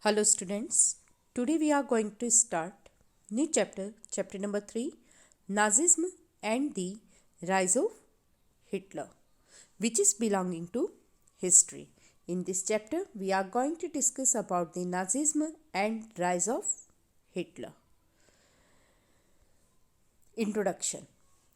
Hello students, today we are going to start new chapter number 3, Nazism and the rise of Hitler, which is belonging to history. In this chapter we are going to discuss about the Nazism and rise of Hitler. Introduction.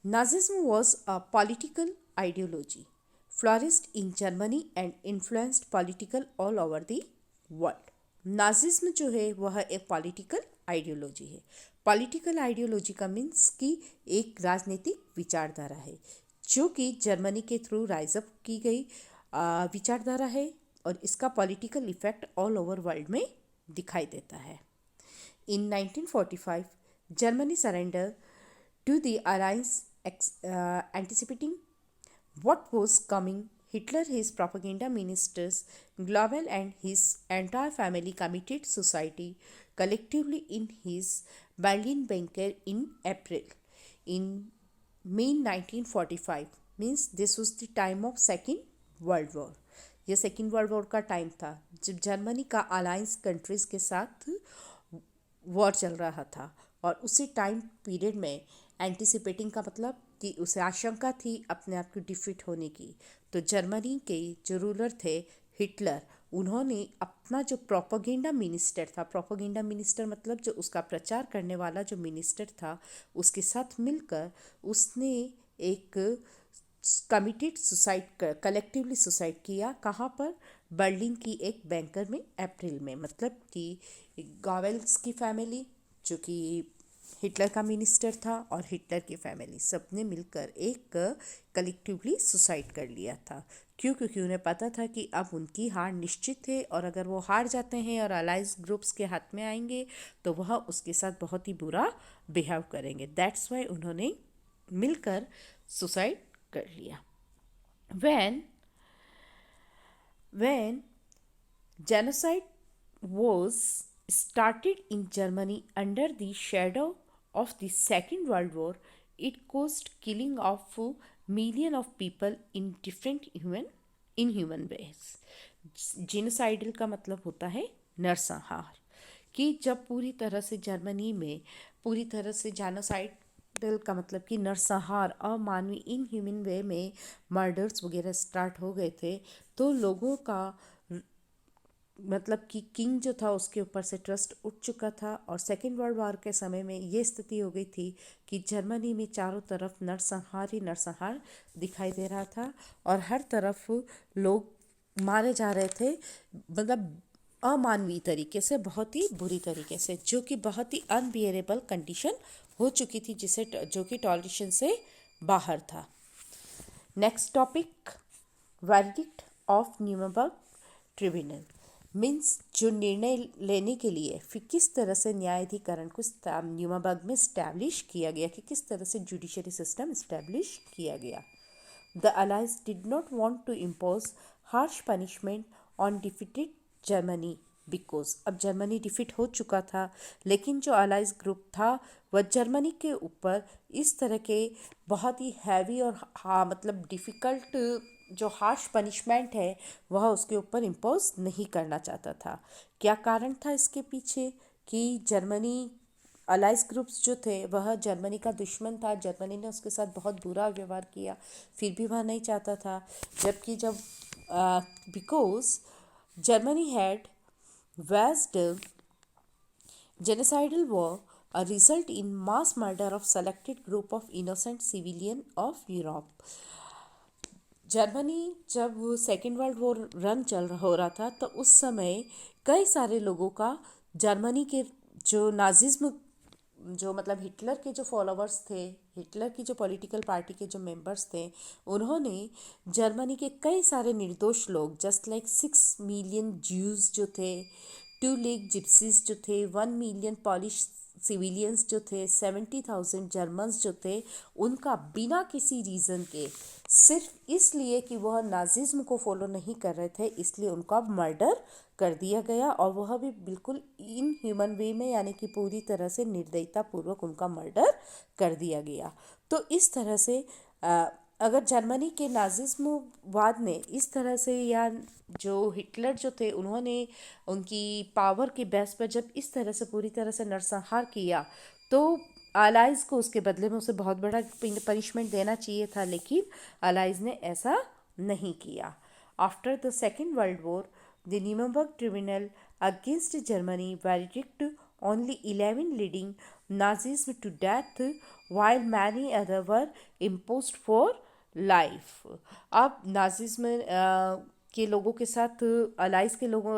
Nazism was a political ideology, flourished in Germany and influenced political all over the world. Nazism जो है वह एक political ideology है। Political ideology का means कि एक राजनीतिक विचारधारा है जो कि जर्मनी के थ्रू राइज अप की गई विचारधारा है और इसका political effect all over world में दिखाई देता है। इन 1945 Germany surrender to the alliance anticipating what was coming. Hitler, his propaganda ministers, Goebbels and his entire family committed suicide collectively in his Berlin bunker in April. In May 1945 means this was the time of Second World War. यह second world war का time था जब Germany का alliance countries के साथ war चल रहा था और उसी टाइम पीरियड में एंटिसिपेटिंग का मतलब कि उसे आशंका थी अपने आप की डिफीट होने की। तो जर्मनी के जो रूलर थे हिटलर, उन्होंने अपना जो प्रोपेगेंडा मिनिस्टर मतलब जो उसका प्रचार करने वाला जो मिनिस्टर था उसके साथ मिलकर उसने एक कमिटेड सुसाइड कलेक्टिवली सुसाइड किया। कहाँ पर? बर्लिन की एक बैंकर में अप्रैल में। मतलब कि गॉवेल्स की फैमिली जो कि हिटलर का मिनिस्टर था और हिटलर की फैमिली सबने मिलकर एक कलेक्टिवली सुसाइड कर लिया था। क्यों? क्योंकि उन्हें पता था कि अब उनकी हार निश्चित है और अगर वो हार जाते हैं और अलाइज ग्रुप्स के हाथ में आएंगे तो वह उसके साथ बहुत ही बुरा बिहेव करेंगे। दैट्स वाई उन्होंने मिलकर सुसाइड कर लिया। when genocide was started in Germany under the shadow of the Second World War, it caused killing of millions of people in different inhuman ways. जीनोसाइडल का मतलब होता है नरसंहार। कि जब पूरी तरह से जर्मनी में पूरी तरह से जेनोसाइडल का मतलब कि नरसंहार अमानवीय इनह्यूमन वे में मर्डर्स वगैरह स्टार्ट हो गए थे तो लोगों का मतलब कि किंग जो था उसके ऊपर से ट्रस्ट उठ चुका था और सेकेंड वर्ल्ड वॉर के समय में ये स्थिति हो गई थी कि जर्मनी में चारों तरफ नरसंहार ही नरसंहार दिखाई दे रहा था और हर तरफ लोग मारे जा रहे थे, मतलब अमानवीय तरीके से, बहुत ही बुरी तरीके से, जो कि बहुत ही अनबियरेबल कंडीशन हो चुकी थी जो कि टॉलरेशन से बाहर था। Next topic, verdict of Nuremberg tribunal means जो निर्णय लेने के लिए फिर किस तरह से न्यायाधिकरण को न्यूरेमबर्ग में स्टैब्लिश किया गया, कि किस तरह से जुडिशरी सिस्टम स्टैब्लिश किया गया। The allies did not want to impose harsh punishment on defeated Germany because अब जर्मनी डिफीट हो चुका था, लेकिन जो अलाइज ग्रुप था वह जर्मनी के ऊपर इस तरह के बहुत ही हैवी और मतलब डिफ़िकल्ट जो हार्श पनिशमेंट है वह उसके ऊपर इम्पोज नहीं करना चाहता था। क्या कारण था इसके पीछे? कि जर्मनी अलाइज ग्रुप्स जो थे वह जर्मनी का दुश्मन था, जर्मनी ने उसके साथ बहुत बुरा व्यवहार किया, फिर भी वह नहीं चाहता था। जबकि जब because Germany had waged genocidal war, a result in mass murder of selected group of innocent civilian of Europe. Germany जब सेकेंड वर्ल्ड वॉर रन हो रहा था तो उस समय कई सारे लोगों का जर्मनी के जो नाजिज्म जो मतलब हिटलर के जो फॉलोअर्स थे, हिटलर की जो पॉलिटिकल पार्टी के जो मेंबर्स थे, उन्होंने जर्मनी के कई सारे निर्दोष लोग जस्ट लाइक 6 मिलियन ज्यूज जो थे, 2 लाख जिप्सीज जो थे, 1 मिलियन पॉलिश सिविलियंस जो थे, 70,000 जर्मन्स जो थे, उनका बिना किसी रीज़न के सिर्फ इसलिए कि वह नाजिज्म को फॉलो नहीं कर रहे थे इसलिए उनका मर्डर कर दिया गया और वह भी बिल्कुल इन ह्यूमन वे में, यानी कि पूरी तरह से निर्दयता पूर्वक उनका मर्डर कर दिया गया। तो इस तरह से अगर जर्मनी के नाजिज्मवाद ने इस तरह से, या जो हिटलर जो थे उन्होंने उनकी पावर के बेस पर जब इस तरह से पूरी तरह से नरसंहार किया, तो अलाइज को उसके बदले में उसे बहुत बड़ा पनिशमेंट देना चाहिए था, लेकिन अलाइज ने ऐसा नहीं किया। After the second world war the Nuremberg tribunal against Germany verdict only 11 leading Nazis to death, while many other were imposed for life। अब नाजिज्म के लोगों के साथ अलाइज के लोगों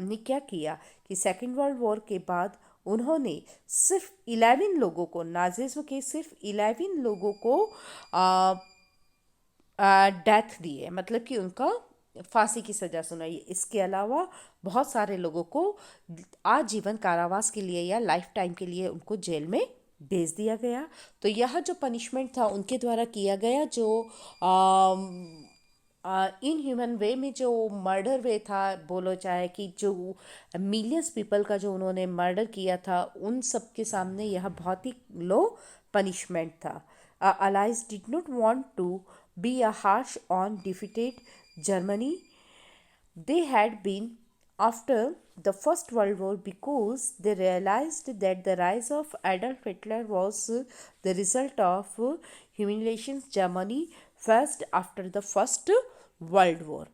ने क्या किया कि सेकेंड वर्ल्ड वॉर के बाद उन्होंने सिर्फ 11 लोगों को, नाजिज्म के सिर्फ 11 लोगों को डेथ दी है, मतलब कि उनका फांसी की सजा सुनाई है। इसके अलावा बहुत सारे लोगों को आजीवन कारावास के लिए या लाइफ टाइम के लिए उनको जेल में भेज दिया गया। तो यह जो पनिशमेंट था उनके द्वारा किया गया, जो इन ह्यूमन वे में जो मर्डर वे था, बोलो चाहे कि जो मिलियंस पीपल का जो उन्होंने मर्डर किया था, उन सब के सामने यह बहुत ही लो पनिशमेंट था। Allies did not want to be a harsh on defeated Germany they had been after the First World War, because they realized that the rise of Adolf Hitler was the result of humiliations Germany faced after the First World War।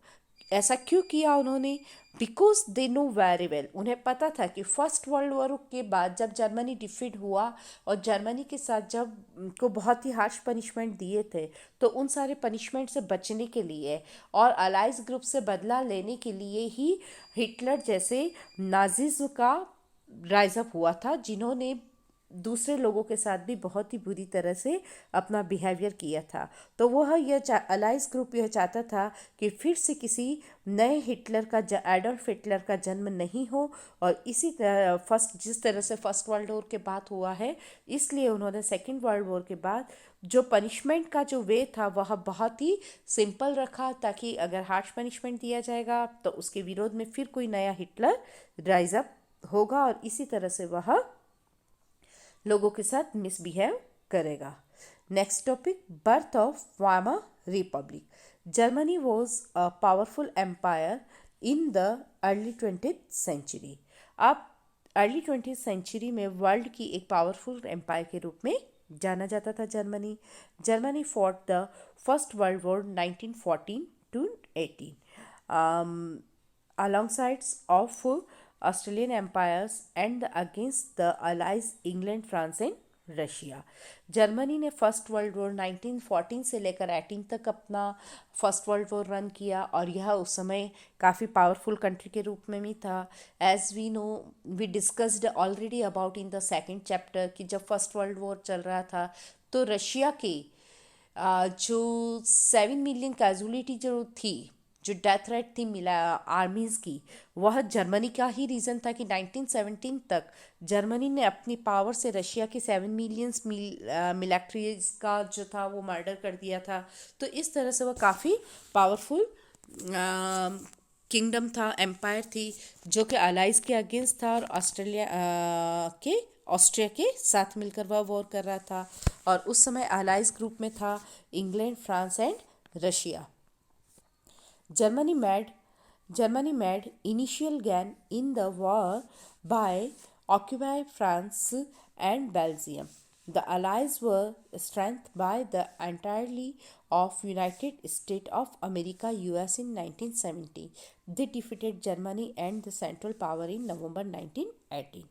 ऐसा क्यों किया उन्होंने? Because they know very well, उन्हें पता था कि first world war के बाद जब जर्मनी डिफीट हुआ और जर्मनी के साथ जब को बहुत ही हार्श पनिशमेंट दिए थे, तो उन सारे पनिशमेंट से बचने के लिए और अलाइज ग्रुप से बदला लेने के लिए ही हिटलर जैसे नाजिज्म का राइज अप हुआ था, जिन्होंने दूसरे लोगों के साथ भी बहुत ही बुरी तरह से अपना बिहेवियर किया था। तो वह अलाइज ग्रुप यह चाहता था कि फिर से किसी नए हिटलर का, एडोल्फ हिटलर का जन्म नहीं हो, और इसी तरह जिस तरह से फर्स्ट वर्ल्ड वॉर के बाद हुआ है, इसलिए उन्होंने सेकेंड वर्ल्ड वॉर के बाद जो पनिशमेंट का जो वे था वह बहुत ही सिंपल रखा, ताकि अगर हार्श पनिशमेंट दिया जाएगा तो उसके विरोध में फिर कोई नया हिटलर राइज अप होगा, और इसी तरह से वह लोगों के साथ मिसबिहेव करेगा। Next topic, birth of Weimar republic. Germany was a powerful empire in the early 20th century. अब अर्ली 20th सेंचुरी में वर्ल्ड की एक पावरफुल एम्पायर के रूप में जाना जाता था Germany. Germany fought the first world war 1914 to 18 alongside of Australian empires and against the allies England, France and Russia. Germany ने फर्स्ट वर्ल्ड वॉर 1914 से लेकर 18 तक अपना फर्स्ट वर्ल्ड वॉर रन किया, और यह उस समय काफ़ी पावरफुल कंट्री के रूप में भी था। As we know, we discussed already about in the second chapter कि जब फर्स्ट वर्ल्ड वॉर चल रहा था तो रशिया के जो 7 मिलियन कैजुअलिटी जो थी, जो डेथ रेट थी मिला आर्मीज़ की, वह जर्मनी का ही रीज़न था कि 1917 तक जर्मनी ने अपनी पावर से रशिया के 7 मिलियंस मिलिट्रीज का जो था वो मर्डर कर दिया था। तो इस तरह से वह काफ़ी पावरफुल किंगडम था, एम्पायर थी, जो कि अलाइज के अगेंस्ट था और ऑस्ट्रिया के साथ मिलकर वह वॉर कर रहा था। और उस समय अलाइज ग्रुप में था England, France and Russia. Germany made initial gain in the war by occupying France and Belgium. The Allies were strengthened by the entirely of United States of America (US) in 1970. They defeated Germany and the Central Power in November 1918.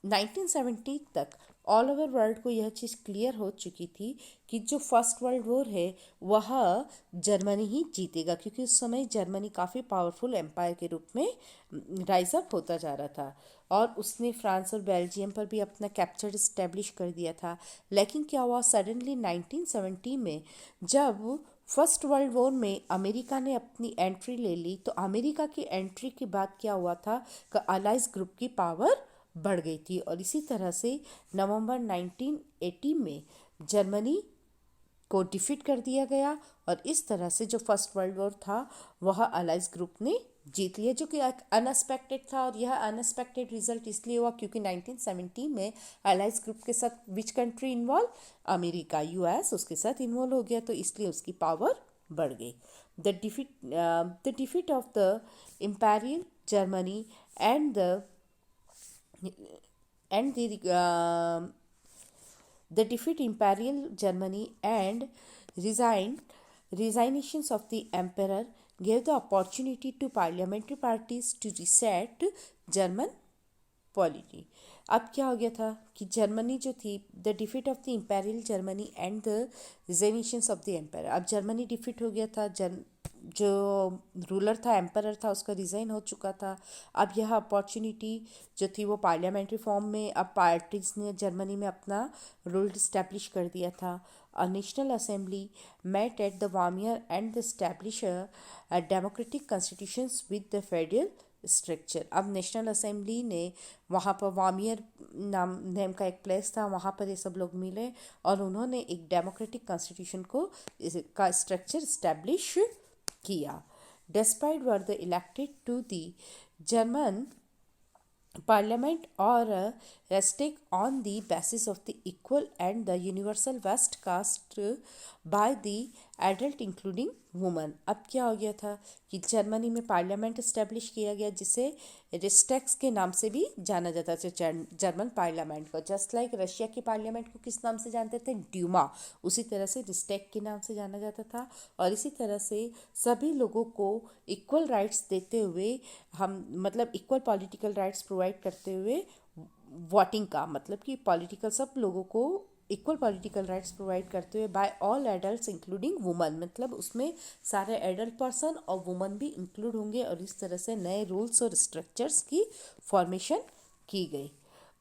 1970 तक all over world को यह चीज़ clear हो चुकी थी कि जो first world war है वह जर्मनी ही जीतेगा, क्योंकि उस समय जर्मनी काफ़ी पावरफुल एम्पायर के रूप में राइज अप होता जा रहा था, और उसने फ्रांस और बेल्जियम पर भी अपना कैप्चर इस्टेब्लिश कर दिया था। लेकिन क्या हुआ, सडनली 1970 में जब फर्स्ट वर्ल्ड वॉर में अमेरिका ने अपनी एंट्री ले ली, तो अमेरिका की एंट्री के बाद क्या हुआ था कि अलाइज ग्रुप की पावर बढ़ गई थी, और इसी तरह से नवंबर 1980 में जर्मनी को डिफीट कर दिया गया, और इस तरह से जो फर्स्ट वर्ल्ड वॉर था वह अलाइज ग्रुप ने जीत लिया, जो कि अनएक्सपेक्टेड था। और यह अनएक्सपेक्टेड रिजल्ट इसलिए हुआ क्योंकि 1970 में अलाइज ग्रुप के साथ which country involve, America, US उसके साथ इन्वॉल्व हो गया, तो इसलिए उसकी पावर बढ़ गई। The defeat of the imperial Germany and the and the defeat Imperial Germany and resign, resignations of the emperor gave the opportunity to parliamentary parties to reset German polity. अब क्या हो गया था कि जर्मनी जो थी, the defeat of the imperial Germany and the resignations of the empire. अब Germany defeat हो गया था, जो रूलर था, एम्पायर था, उसका रिज़ाइन हो चुका था। अब यह अपॉर्चुनिटी जो थी वो पार्लियामेंट्री फॉर्म में, अब पार्टीज ने जर्मनी में अपना रूल इस्टेब्लिश कर दिया था। A national assembly met at the Weimar and establish a democratic constitutions with the federal structure. अब नेशनल असेंबली ने वहाँ पर वामियर नेम का एक प्लेस था, वहाँ पर ये सब लोग मिले और उन्होंने एक डेमोक्रेटिक कॉन्स्टिट्यूशन का स्ट्रक्चर इस्टेब्लिश किया। Despite were the elected to the German parliament or resting on the basis of the equal and the universal vast caste by the adult including woman. अब क्या हो गया था कि जर्मनी में parliament establish किया गया, जिसे रिस्टेक्स के नाम से भी जाना जाता था, जर्मन पार्लियामेंट को। जस्ट लाइक रशिया की पार्लियामेंट को किस नाम से जानते थे, ड्यूमा, उसी तरह से रिस्टेक के नाम से जाना जाता था। और इसी तरह से सभी लोगों को इक्वल राइट्स देते हुए, हम मतलब इक्वल पॉलिटिकल राइट्स प्रोवाइड करते हुए, वोटिंग का मतलब कि पॉलिटिकल सब लोगों को इक्वल पॉलिटिकल राइट्स प्रोवाइड करते हुए by all adults including woman, मतलब उसमें सारे एडल्ट पर्सन और वुमन भी इंक्लूड होंगे। और इस तरह से नए रूल्स और स्ट्रक्चर्स की फॉर्मेशन की गई।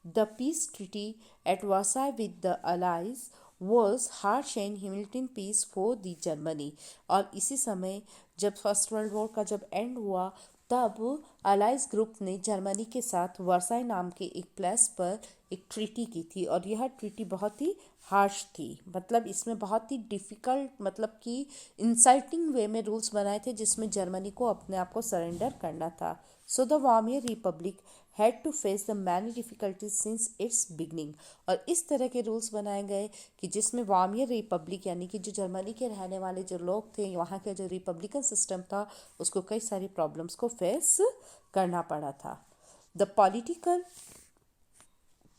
The peace treaty at Versailles with the allies was harsh and humiliating peace for the Germany. और इसी समय जब फर्स्ट वर्ल्ड वॉर का जब एंड हुआ, तब अलाइज ग्रुप ने जर्मनी के साथ वर्साई नाम के एक प्लेस पर एक ट्रीटी की थी। और यह ट्रीटी बहुत ही हार्श थी, मतलब इसमें बहुत ही डिफ़िकल्ट, मतलब कि इंसल्टिंग वे में रूल्स बनाए थे, जिसमें जर्मनी को अपने आप को सरेंडर करना था। So the Weimar republic had to face the many difficulties since its beginning. और इस तरह के रूल्स बनाए गए कि जिसमें वार्मियर रिपब्लिक, यानी कि जो जर्मनी के रहने वाले जो लोग थे, वहाँ का जो रिपब्लिकन सिस्टम था, उसको कई सारी प्रॉब्लम्स को फेस करना पड़ा था। The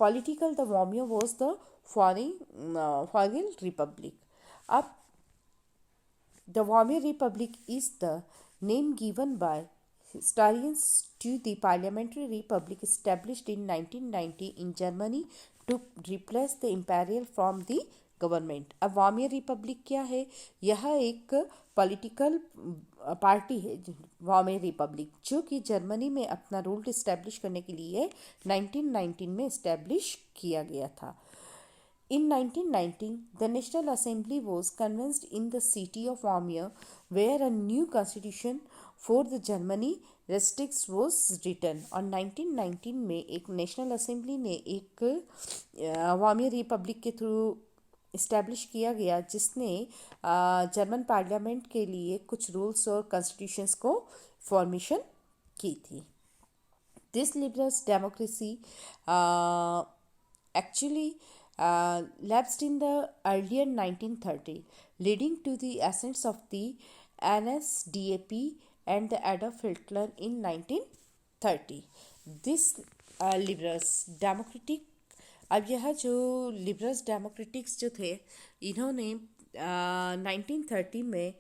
political the Warmier was the foreign republic. अब the Warmier Republic is the name given by historians to the parliamentary republic established in 1990 in Germany to replace the imperial from the government. अब वार्मियर Republic क्या है, यह एक political party है, वार्मियर Republic, जो कि Germany में अपना रूल इस्टेब्लिश करने के लिए 1919 में इस्टेब्लिश किया गया था। In 1919, the National Assembly was convened in the city of Warmia, where a new constitution for the Germany restricts was written। और 1919 में एक नेशनल असेंबली ने एक वार्मियर रिपब्लिक के थ्रू इस्टेब्लिश किया गया, जिसने जर्मन पार्लियामेंट के लिए कुछ रूल्स और कॉन्स्टिट्यूशंस को फॉर्मेशन की थी। This liberal democracy actually lapsed in the earlier 1930, leading to the ascents of the NSDAP and the Adolf Hitler in 1930। This liberals democratic, अब यह जो लिबरल्स डेमोक्रेटिक्स जो थे, इन्होंने 1930 में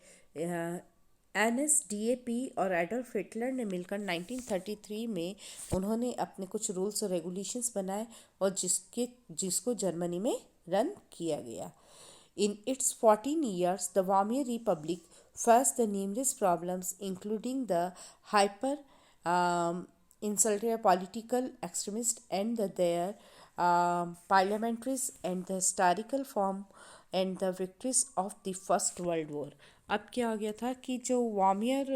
NSDAP और एडोल्फ हिटलर ने मिलकर 1933 में उन्होंने अपने कुछ रूल्स और रेगुलेशंस बनाए, और जिसको जर्मनी में रन किया गया। In its 14 years, the Weimar Republic faced the numerous problems, including the hyper insulted political extremists and their parliamentaries and the historical form and the victories of the First World War। अब क्या हो गया था कि जो वार्मियर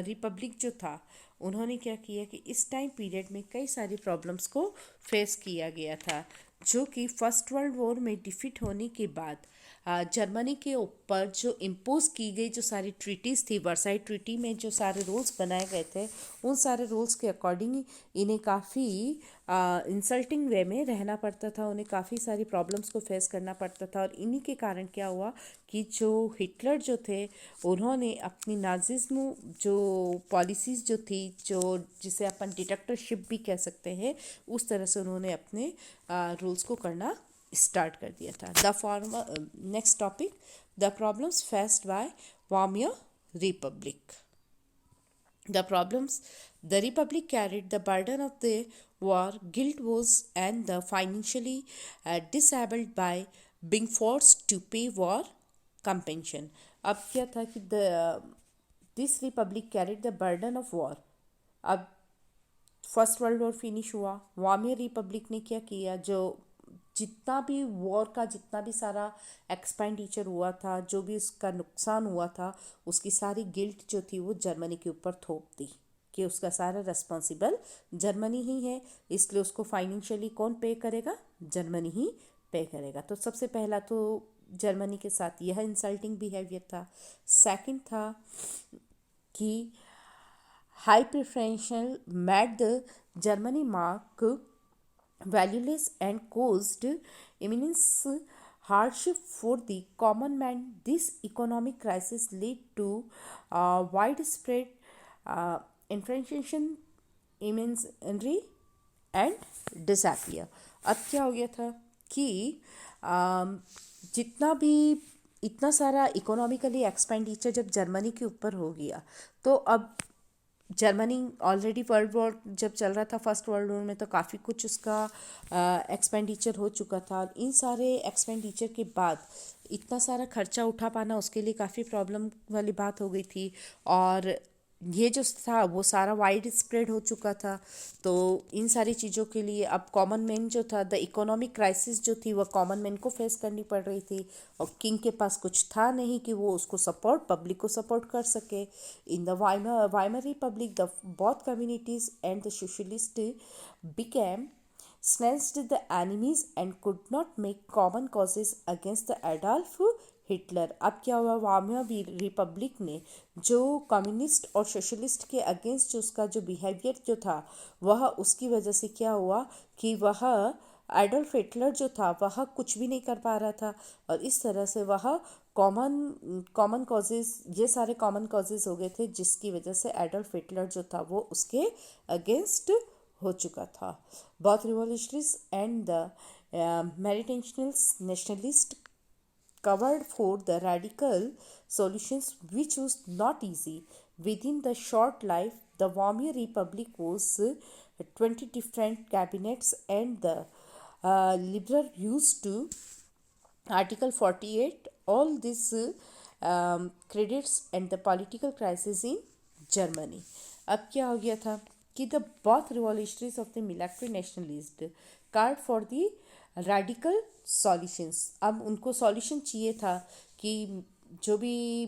Republic जो था, उन्होंने क्या किया कि इस टाइम पीरियड में कई सारी प्रॉब्लम्स को फेस किया गया था, जो कि फर्स्ट वर्ल्ड वॉर में डिफीट होने के बाद जर्मनी के ऊपर जो इम्पोज की गई जो सारी ट्रीटीज़ थी, वर्साई ट्रीटी में जो सारे रूल्स बनाए गए थे, उन सारे रूल्स के अकॉर्डिंग इन्हें काफ़ी इंसल्टिंग वे में रहना पड़ता था, उन्हें काफ़ी सारी प्रॉब्लम्स को फेस करना पड़ता था। और इन्हीं के कारण क्या हुआ कि जो हिटलर जो थे, उन्होंने अपनी नाजिज्म जो पॉलिसीज़ जो थी, जो जिसे अपन डिक्टेटरशिप भी कह सकते हैं, उस तरह से उन्होंने अपने रूल्स को करना स्टार्ट कर दिया था। The former next topic, the problems faced by Weimar republic. The problems, the Republic carried the burden of the war, guilt was and the financially disabled by being forced to pay war compensation. अब क्या था कि this Republic carried the burden of war. अब first world war finish हुआ, वार्मियर republic ने क्या किया, जो जितना भी वॉर का जितना भी सारा एक्सपेंडिचर हुआ था, जो भी उसका नुकसान हुआ था, उसकी सारी गिल्ट जो थी वो जर्मनी के ऊपर थोप दी कि उसका सारा रिस्पॉन्सिबल जर्मनी ही है, इसलिए उसको फाइनेंशियली कौन पे करेगा, जर्मनी ही पे करेगा। तो सबसे पहला तो जर्मनी के साथ यह इंसल्टिंग बिहेवियर था। सेकंड था कि high preferential mad the Germany mark valueless and caused immense hardship for the common man. This economic crisis led to widespread inflation, immense injury and disappear. अब क्या हो गया था कि जितना भी इतना सारा इकोनॉमिकली एक्सपेंडिचर जब जर्मनी के ऊपर हो गया, तो अब जर्मनी ऑलरेडी वर्ल्ड वॉर जब चल रहा था, फर्स्ट वर्ल्ड वॉर में, तो काफ़ी कुछ उसका एक्सपेंडिचर हो चुका था। और इन सारे एक्सपेंडिचर के बाद इतना सारा खर्चा उठा पाना उसके लिए काफ़ी प्रॉब्लम वाली बात हो गई थी। और ये जो था वो सारा वाइड स्प्रेड हो चुका था। तो इन सारी चीज़ों के लिए अब कॉमन मैन जो था, द इकोनॉमिक क्राइसिस जो थी, वह कॉमन मैन को फेस करनी पड़ रही थी। और किंग के पास कुछ था नहीं कि वो उसको सपोर्ट, पब्लिक को सपोर्ट कर सके। In the Weimar Republic the both communities and the socialist became snatched the enemies and could not make common causes against the Adolf Hitler. अब क्या हुआ, वार्मियर रिपब्लिक ने जो कम्युनिस्ट और सोशलिस्ट के अगेंस्ट जो उसका जो बिहेवियर जो था, वह उसकी वजह से क्या हुआ कि वह एडोल्फ हिटलर जो था वह कुछ भी नहीं कर पा रहा था। और इस तरह से वह कॉमन कॉजेज, ये सारे कॉमन कॉजेज हो गए थे, जिसकी वजह से एडोल्फ हिटलर जो था वो उसके अगेंस्ट हो चुका था। बोथ रिवॉल्यूशनरीज एंड द मेरिटेशनल्स nationalist covered for the radical solutions, which was not easy. Within the short life, the Warmier Republic was 20 different cabinets, and the liberal used to Article 48. All this credits and the political crisis in Germany. अब क्या हो गया था कि the both revolutionaries of the military nationalist called for the radical solutions. अब उनको solution चाहिए था कि जो भी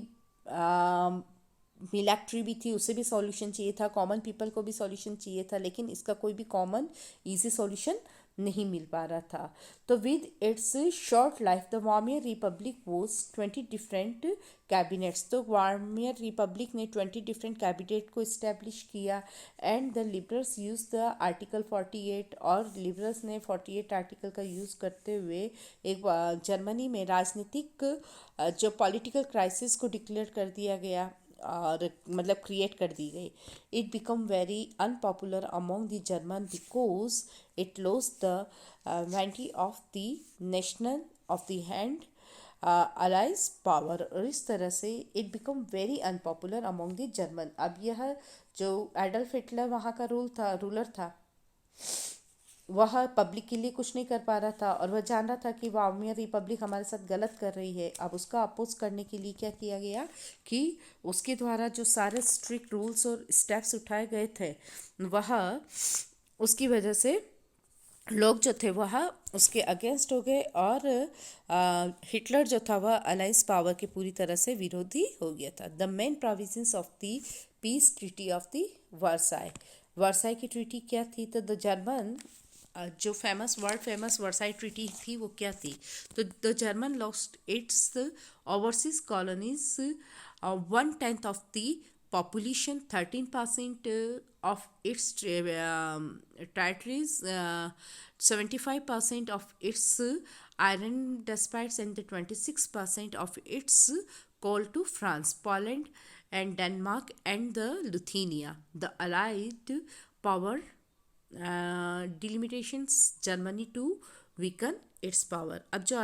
मिलिट्री भी थी उसे भी सॉल्यूशन चाहिए था, कॉमन पीपल को भी सॉल्यूशन चाहिए था, लेकिन इसका कोई भी कॉमन इजी सॉल्यूशन नहीं मिल पा रहा था। तो with its short life the Weimar republic was 20 different cabinets. तो वार्मियर रिपब्लिक ने 20 डिफरेंट कैबिनेट को इस्टेब्लिश किया। And the liberals use the article 48, और लिबरल्स ने 48 आर्टिकल का यूज़ करते हुए एक जर्मनी में राजनीतिक जो पॉलिटिकल क्राइसिस को डिक्लेयर कर दिया गया, और मतलब क्रिएट कर दी गई। It become very unpopular among the German because it loss the वैंटी of the national of the hand allies power. और इस तरह से it become very unpopular among the German. अब यह जो एडल्फ हिटलर वहाँ का रूलर था, वह पब्लिक के लिए कुछ नहीं कर पा रहा था, और वह जान रहा था कि वार्मियर रिपब्लिक हमारे साथ गलत कर रही है। अब उसका अपोज करने के लिए क्या किया गया कि उसके द्वारा जो सारे स्ट्रिक्ट रूल्स और स्टेप्स उठाए गए थे, वह उसकी वजह से लोग जो थे वह उसके अगेंस्ट हो गए, और हिटलर जो था वह अलायंस पावर के पूरी तरह से विरोधी हो गया था। The main provisions of the peace treaty of the Versailles. Versailles की ट्रीटी क्या थी? तो द जर्मन जो वर्ल्ड फेमस वर्साई ट्रीटी थी वो क्या थी? तो the German lost its overseas colonies 1/10 of the population, 13% of its territories, 75% of its iron deposits, and the 26% of its coal to France, Poland, and Denmark, and the Lithuania. The Allied power delimitations Germany to weaken it's power. अब जो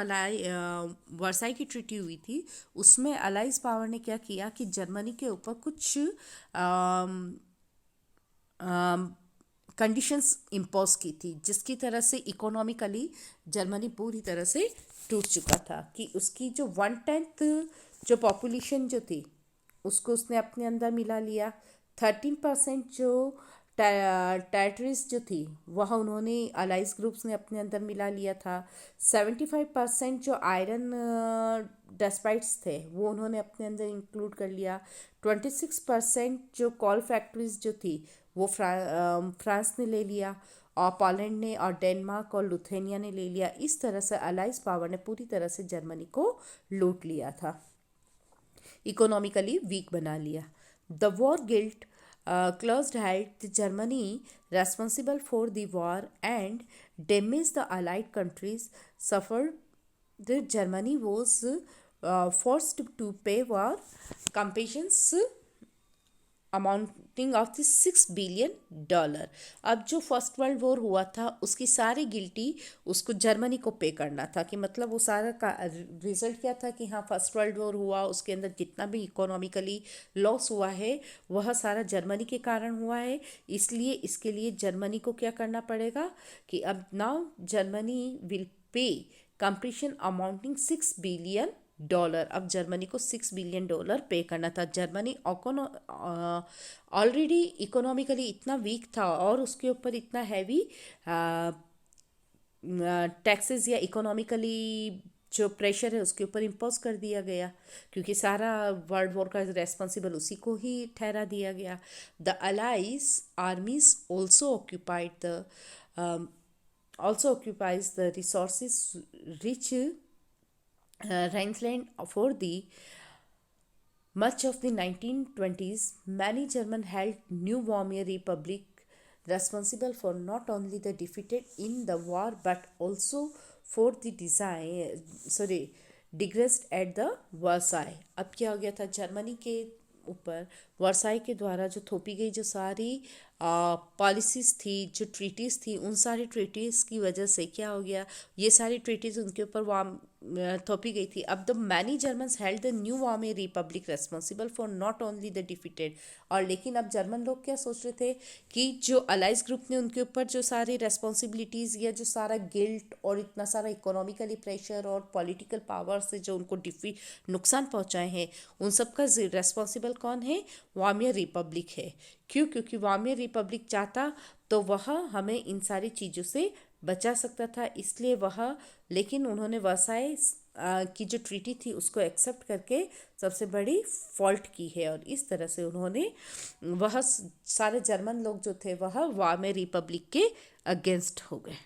Versailles की treaty हुई थी उसमें allies power ने क्या किया कि जर्मनी के ऊपर कुछ कंडीशंस इम्पोज की थी, जिसकी तरह से इकोनॉमिकली जर्मनी पूरी तरह से टूट चुका था कि उसकी जो 1/10 जो पॉपुलेशन जो थी उसको उसने अपने अंदर मिला लिया. 13% जो टेरिटरीज जो थी वह उन्होंने अलाइज ग्रुप्स ने अपने अंदर मिला लिया था. 75% जो आयरन डेस्पाइट्स थे वो उन्होंने अपने अंदर इंक्लूड कर लिया. 26% जो कॉल फैक्ट्रीज जो थी वो फ्रांस ने ले लिया, और पोलैंड ने, और डेनमार्क और लुथेनिया ने ले लिया. इस तरह से अलाइज पावर ने पूरी तरह से जर्मनी को लूट लिया था, इकोनॉमिकली वीक बना लिया. The war guilt claused held Germany responsible for the war and damaged the Allied countries suffered. The Germany was forced to pay war compensations amounting of the $6 billion. अब जो first world war हुआ था उसकी सारी guilty उसको Germany को पे करना था, कि मतलब वो सारा का रिजल्ट क्या था कि हाँ फर्स्ट वर्ल्ड वॉर हुआ, उसके अंदर जितना भी इकोनॉमिकली लॉस हुआ है वह सारा जर्मनी के कारण हुआ है. इसलिए इसके लिए जर्मनी को क्या करना पड़ेगा कि अब now Germany will pay compensation amounting $6 billion. अब जर्मनी को $6 बिलियन पे करना था. जर्मनी ऑलरेडी इकोनॉमिकली इतना वीक था और उसके ऊपर इतना हैवी टैक्सेस या इकोनॉमिकली जो प्रेशर है उसके ऊपर इम्पोज कर दिया गया, क्योंकि सारा वर्ल्ड वॉर का रेस्पॉन्सिबल उसी को ही ठहरा दिया गया. The allies armies also occupies the resources rich Rhineland for the much of the 1920s. Many Germans held new Weimar Republic responsible for not only the defeated in the war but also for the digressed at the Versailles. अब क्या हो गया था Germany के ऊपर Versailles के द्वारा जो थोपी गई जो सारी पॉलिसीज़ थी, जो ट्रीटीज़ थी, उन सारी ट्रीटीज़ की वजह से क्या हो गया, ये सारी ट्रीटीज़ उनके ऊपर थोपी गई थी. अब the many Germans held the new वार्मे republic responsible for not only the defeated. और लेकिन अब जर्मन लोग क्या सोच रहे थे कि जो अलाइज ग्रुप ने उनके ऊपर जो सारी रेस्पॉन्सिबिलिटीज़ या जो सारा गिल्ट और इतना सारा इकोनॉमिकली प्रेशर और पॉलिटिकल पावर से जो उनको नुकसान पहुँचाए हैं, उन सब का रेस्पॉन्सिबल कौन है? वार्मियर रिपब्लिक है. क्यों? क्योंकि वार्मियर रिपब्लिक चाहता तो वह हमें इन सारी चीज़ों से बचा सकता था, इसलिए लेकिन उन्होंने वर्साई की जो ट्रीटी थी उसको एक्सेप्ट करके सबसे बड़ी फॉल्ट की है, और इस तरह से उन्होंने सारे जर्मन लोग जो थे वह वार्मियर रिपब्लिक के अगेंस्ट हो गए.